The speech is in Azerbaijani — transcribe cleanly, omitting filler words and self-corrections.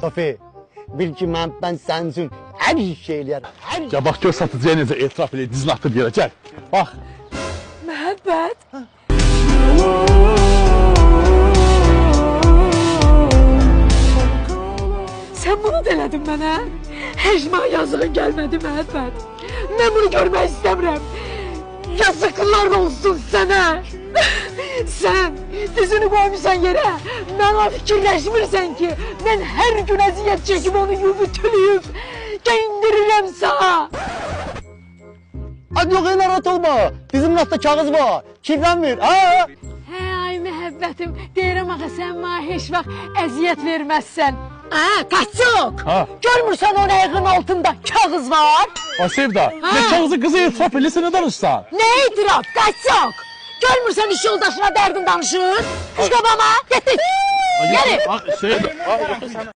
Sofi, bil ki ben senin için her şey eləyərəm. Hər şey. Ya bak gör satıcıya necə etiraf elə dizini atıb yerə. Gəl. Bax. Məhəbbət. Sən bunu da elədin mənə? Həcma yazığın gəlmədi məhəbbət. Mən bunu görmək istəmirəm. Yazıqlar olsun sənə. Sən dizini qoymuşsan yerə. Mənə fikirləşmirsən ki, mən hər gün əziyyət çəkib onu yuvutuluyub geyindirirəm sana. Hadi yok narahat olma. Bizim rafta kağız var. Kirlenmir. Ha? Hə, ay məhəbbətim, deyirəm axı sən mənə heç vaxt əziyyət verməzsən. Hə, qaçıq. Ha. Görmürsən o ayağın altında kağız var? Ay Sevda, ne kağızı kızı etiraf eləsə nə danışsan? Nə etiraf, qaçıq. Görmürsən iş yoldaşına dərdin danışır? Düş qabama, getdik. Gəlin. Sevda.